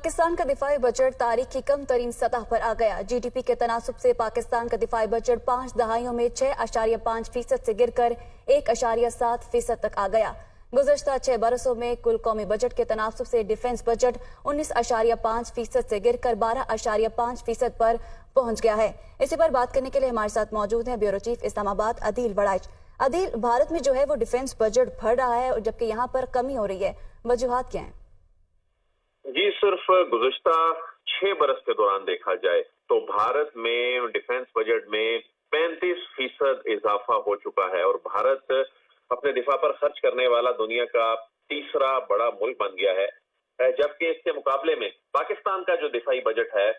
पाकिस्तान का दिफाई बजट तारीख की कम तरीन सतह पर आ गया। जीडीपी के तनासुब से पाकिस्तान का दिफाई बजट 5 दहाइयों में 6.5% से गिरकर 1.7% तक आ गया। गुज़श्ता 6 बरसों में कुल कौमी बजट के तनासुब से डिफेंस बजट 19.5% से गिरकर 12.5% पर पहुंच गया है। इसी पर बात करने के लिए हमारे साथ मौजूद हैं ब्यूरो चीफ इस्लामाबाद अदील वड़ाइच। अदील, भारत में जो है वो डिफेंस बजट बढ़ रहा है और जबकि यहाँ पर कमी हो रही है, वजूहात क्या है? जी, सिर्फ गुज़श्ता 6 बरस के दौरान देखा जाए तो भारत में डिफेंस बजट में 35% इजाफा हो चुका है और भारत अपने दिफा पर खर्च करने वाला दुनिया का तीसरा बड़ा मुल्क बन गया है। जबकि इसके मुकाबले में पाकिस्तान का जो दिफाई बजट है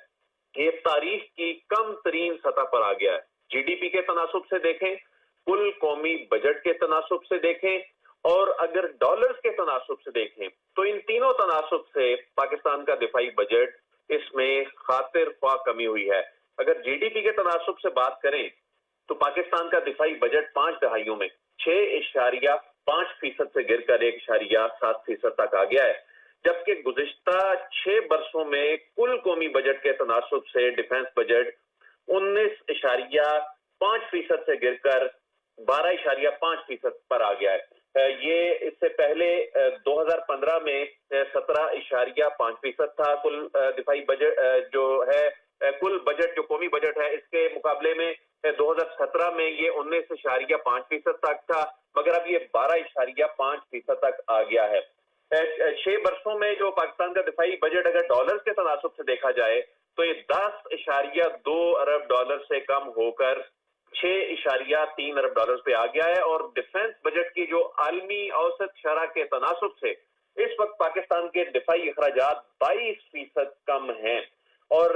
ये तारीख की कम तरीन सतह पर आ गया है। जीडीपी के तनासुब से देखें, कुल कौमी बजट के तनासुब से देखें और अगर डॉलर्स के तनासुब से देखें तो इन तीनों तनासुब से पाकिस्तान का दिफाई बजट इसमें खातिर ख्वाह कमी हुई है। अगर जीडीपी के तनासुब से बात करें तो पाकिस्तान का दिफाई बजट 5 दहाइयों में 6.5% से गिरकर 1.7% तक आ गया है, जबकि गुज़श्ता 6 बरसों में कुल कौमी बजट के तनासुब से डिफेंस बजट 19.5% से गिरकर 12.5% पर आ गया है। ये इससे पहले 2015 में 17.5% था कुल दिफाई बजट जो है कुल बजट जो कौमी बजट है इसके मुकाबले में 2017 में ये 19.5% तक था, मगर अब ये 12.5% तक आ गया है। 6 वर्षों में जो पाकिस्तान का दिफाई बजट अगर डॉलर के तनासुब से देखा जाए तो ये 10.2 अरब डॉलर से कम होकर 6.3 अरब डॉलर पे आ गया है और डिफेंस बजट की जो आलमी औसत शरह के तनासुब से इस वक्त पाकिस्तान के दिफाई अखराजात 22% कम हैं और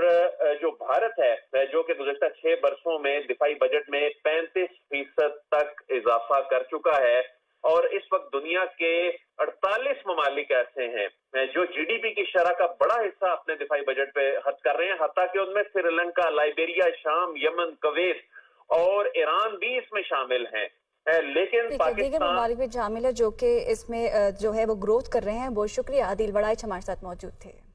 जो भारत है जो कि गुज़श्ता 6 बरसों में दिफाई बजट में 35% तक इजाफा कर चुका है और इस वक्त दुनिया के 48 ममालिक ऐसे हैं जो जीडीपी की शरह का बड़ा हिस्सा अपने दिफाई बजट पे खर्च कर रहे हैं, हत्ता कि उनमें श्रीलंका, लाइबेरिया, शाम, यमन, कुवैत और ईरान भी इसमें शामिल हैं। लेकिन दीगर ममालिक भी शामिल है जो कि इसमें जो है वो ग्रोथ कर रहे हैं। बहुत शुक्रिया, अदील वड़ाइच हमारे साथ मौजूद थे।